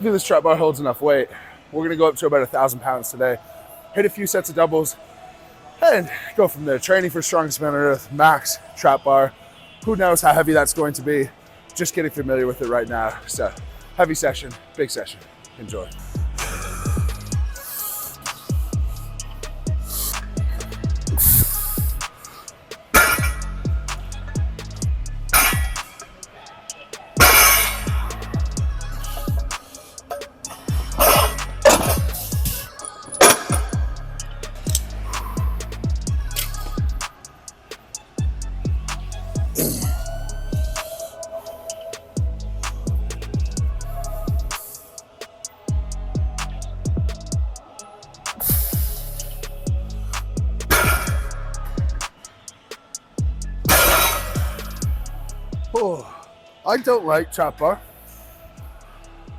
hopefully this trap bar holds enough weight. We're gonna go up to about 1,000 pounds today, hit a few sets of doubles, and go from there. Training for strongest man on earth, max trap bar. Who knows how heavy that's going to be? Just getting familiar with it right now. So, heavy session, big session. Enjoy. Oh, I don't like trap bar.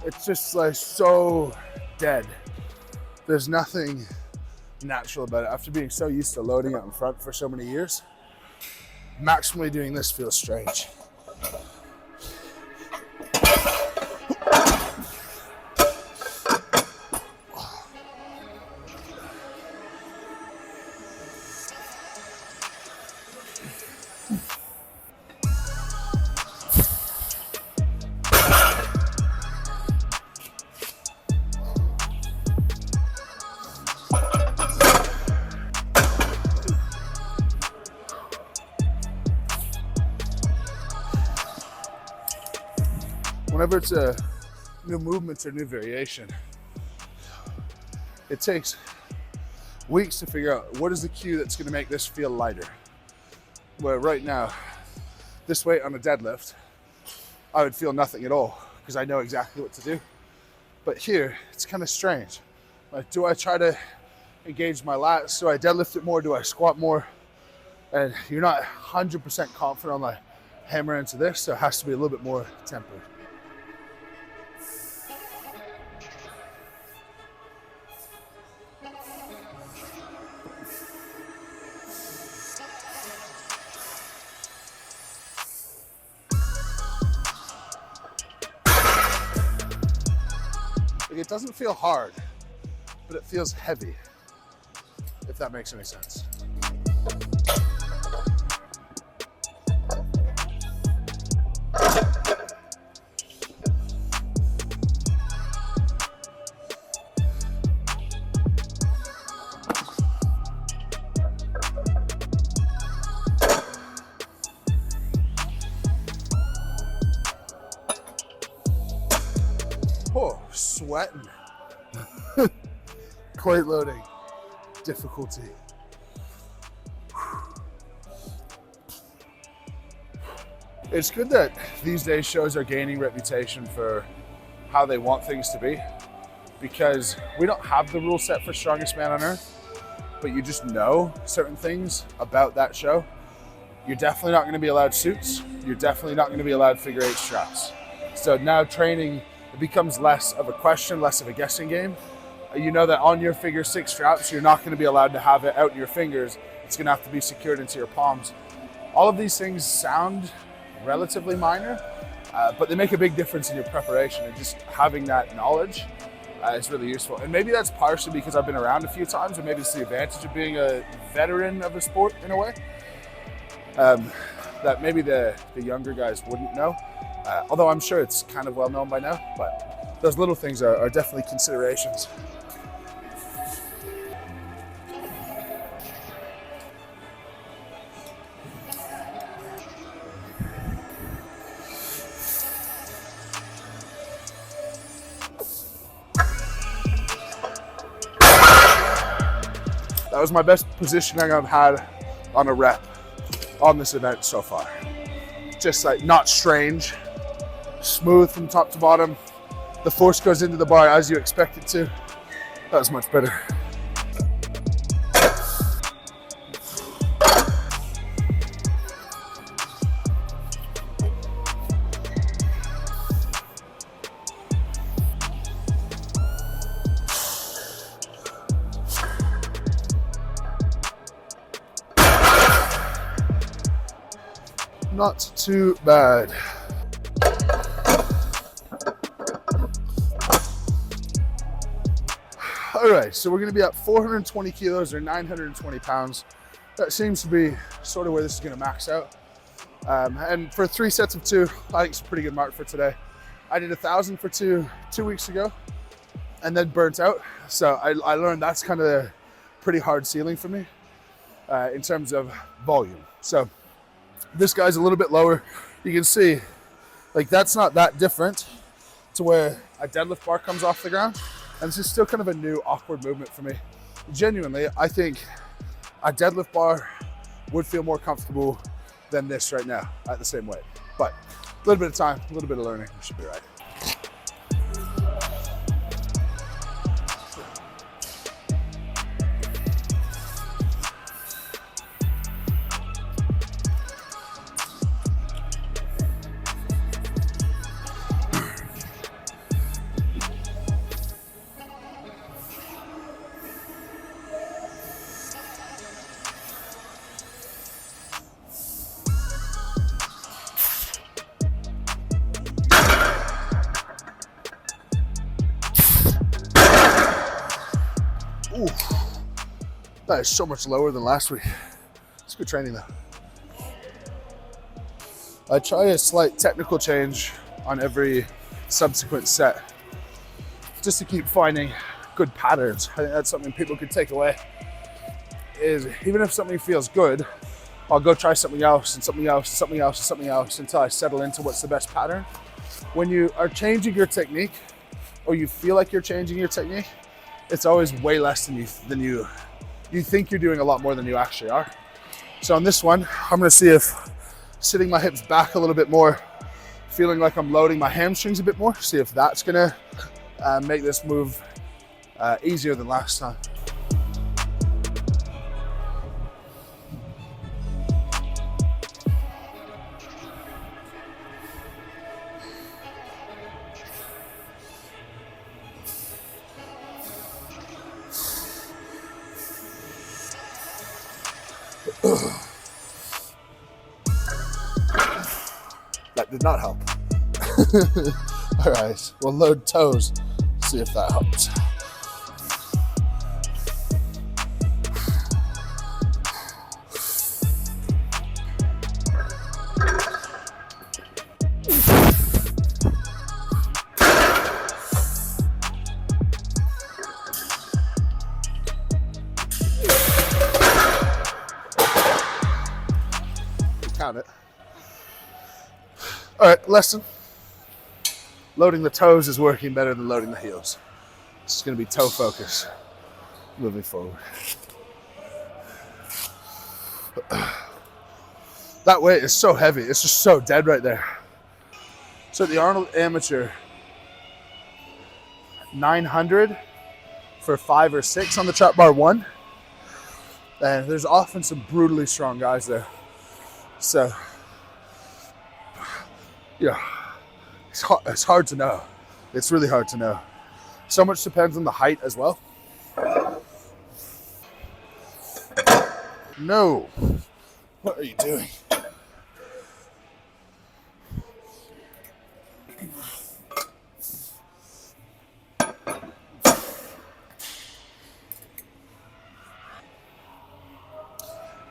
It's just like so dead. There's nothing natural about it. After being so used to loading it in front for so many years, maximally doing this feels strange. Whenever it's a new movement or new variation, it takes weeks to figure out what is the cue that's going to make this feel lighter. Where right now, this weight on a deadlift, I would feel nothing at all because I know exactly what to do. But here, it's kind of strange. Like, do I try to engage my lats? Do I deadlift it more? Do I squat more? And you're not 100% confident on like hammer into this, so it has to be a little bit more tempered. It doesn't feel hard, but it feels heavy, if that makes any sense. Oh, sweating. Quite loading. Difficulty. It's good that these days shows are gaining reputation for how they want things to be, because we don't have the rule set for strongest man on earth, but you just know certain things about that show. You're definitely not going to be allowed suits. You're definitely not going to be allowed figure 8 straps. So now training, it becomes less of a question, less of a guessing game. You know that on your figure 6 straps, you're not going to be allowed to have it out in your fingers. It's going to have to be secured into your palms. All of these things sound relatively minor, but they make a big difference in your preparation, and just having that knowledge is really useful. And maybe that's partially because I've been around a few times, and maybe it's the advantage of being a veteran of a sport in a way, that maybe the younger guys wouldn't know. Although I'm sure it's kind of well known by now, but those little things are definitely considerations. That was my best positioning I've had on a rep on this event so far. Just like not strange, smooth from top to bottom. The force goes into the bar as you expect it to. That was much better. Not too bad. All right, so we're gonna be at 420 kilos or 920 pounds. That seems to be sort of where this is gonna max out. And for 3 sets of 2, I think it's a pretty good mark for today. I did 1,000 for 2 weeks ago and then burnt out. So I learned that's kind of a pretty hard ceiling for me in terms of volume. So this guy's a little bit lower. You can see, like, that's not that different to where a deadlift bar comes off the ground. And this is still kind of a new awkward movement for me. Genuinely, I think a deadlift bar would feel more comfortable than this right now at the same weight. But a little bit of time, a little bit of learning, we should be right. Ooh, that is so much lower than last week. It's good training though. I try a slight technical change on every subsequent set just to keep finding good patterns. I think that's something people could take away, is even if something feels good, I'll go try something else and something else and something else and something else until I settle into what's the best pattern. When you are changing your technique, or you feel like you're changing your technique, it's always way less than you think you're doing a lot more than you actually are. So on this one, I'm gonna see if sitting my hips back a little bit more, feeling like I'm loading my hamstrings a bit more, see if that's gonna make this move easier than last time. That did not help. All right, we'll load toes, see if that helps. Count it. All right, lesson. Loading the toes is working better than loading the heels. This is going to be toe focus moving forward. That weight is so heavy. It's just so dead right there. So the Arnold Amateur, 900 for 5 or 6 on the trap bar 1. And there's often some brutally strong guys there. So, yeah, it's hard to know. It's really hard to know. So much depends on the height as well. No, what are you doing?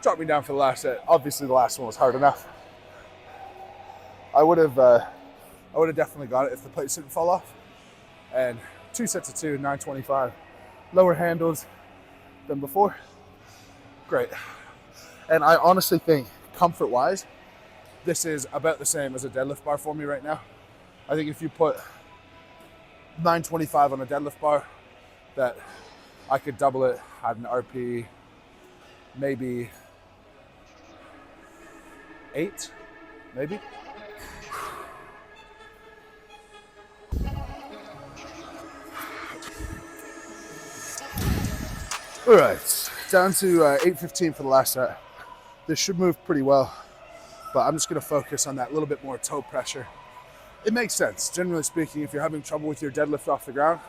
Dropped me down for the last set. Obviously the last one was hard enough. I would have definitely got it if the plates didn't fall off. And 2 sets of 2, 925. Lower handles than before. Great. And I honestly think, comfort-wise, this is about the same as a deadlift bar for me right now. I think if you put 925 on a deadlift bar, that I could double it, add an RP, maybe 8, maybe. All right, down to 815 for the last set. This should move pretty well, but I'm just gonna focus on that little bit more toe pressure. It makes sense, generally speaking, if you're having trouble with your deadlift off the ground,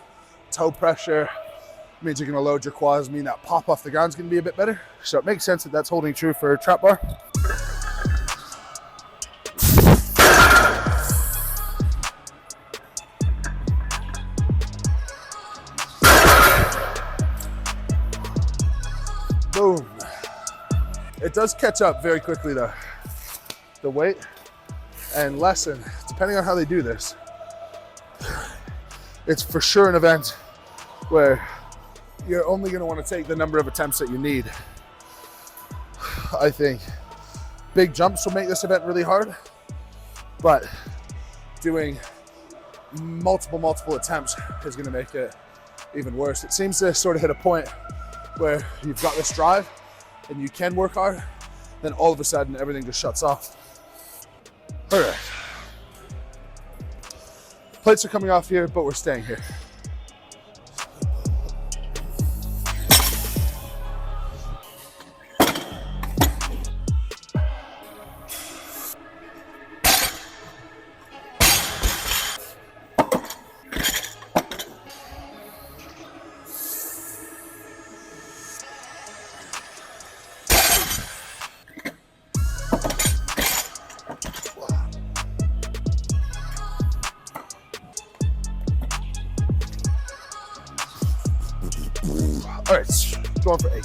toe pressure means you're gonna load your quads, mean that pop off the ground is gonna be a bit better. So it makes sense that that's holding true for a trap bar. it does catch up very quickly though, the weight, and lessen, depending on how they do this. It's for sure an event where you're only going to want to take the number of attempts that you need. I think big jumps will make this event really hard, but doing multiple attempts is going to make it even worse. It seems to sort of hit a point where you've got this drive and you can work hard, then all of a sudden everything just shuts off. All right. Plates are coming off here, but we're staying here. All right, going for 8.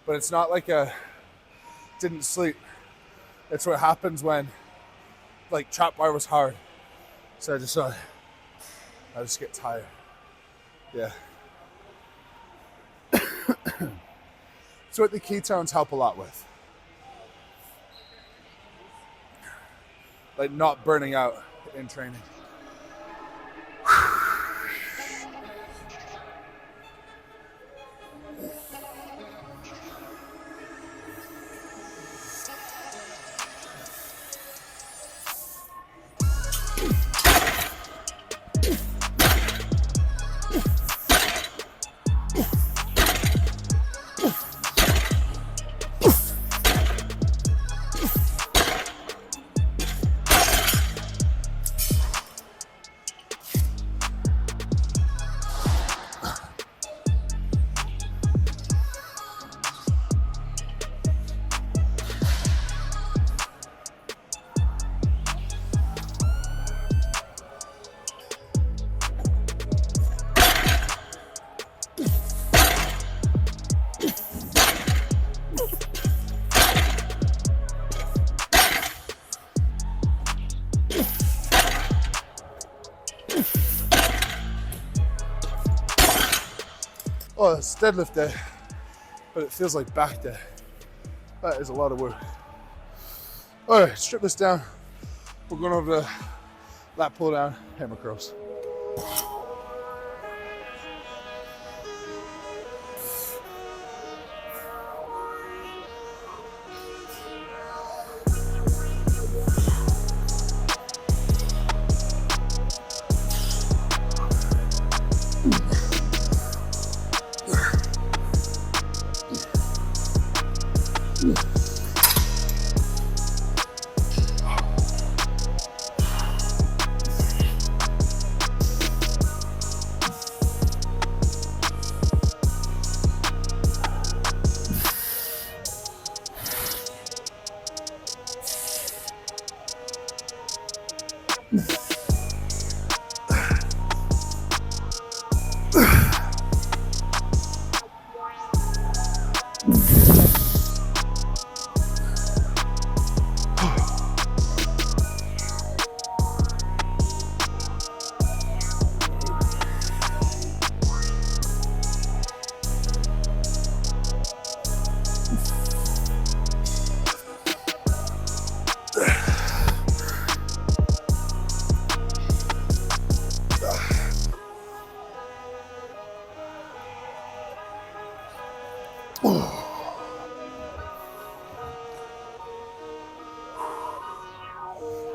But it's not like a didn't sleep. It's what happens when like trap bar was hard. So I just thought I just get tired. Yeah. It's what the ketones help a lot with. Like not burning out in training. Oh, it's deadlift day, but it feels like back day. That is a lot of work. All right, strip this down. We're going over to lat pull down, hammer curls.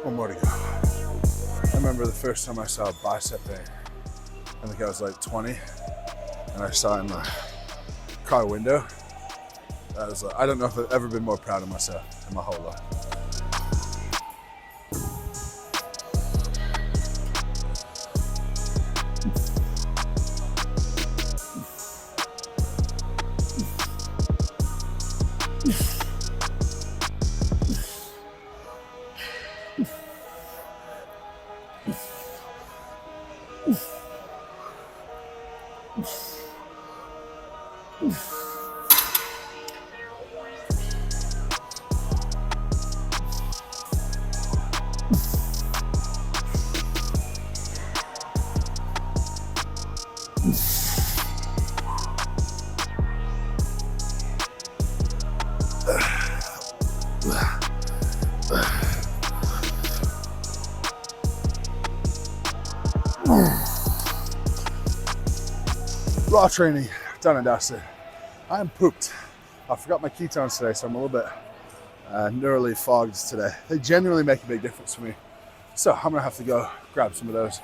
One more to go. I remember the first time I saw a bicep day. I think I was like 20, and I saw it in my car window. I don't know if I've ever been more proud of myself in my whole life. Raw training, done and dusted. I'm pooped. I forgot my ketones today, so I'm a little bit neurally fogged today. They genuinely make a big difference for me. So I'm gonna have to go grab some of those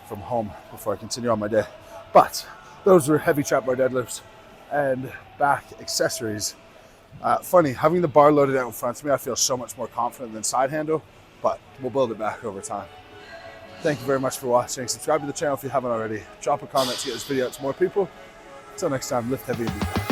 from home before I continue on my day. But those were heavy trap bar deadlifts and back accessories. Funny, having the bar loaded out in front of me, I feel so much more confident than side handle, but we'll build it back over time. Thank you very much for watching. Subscribe to the channel if you haven't already. Drop a comment to get this video out to more people. Until next time, lift heavy and be fast.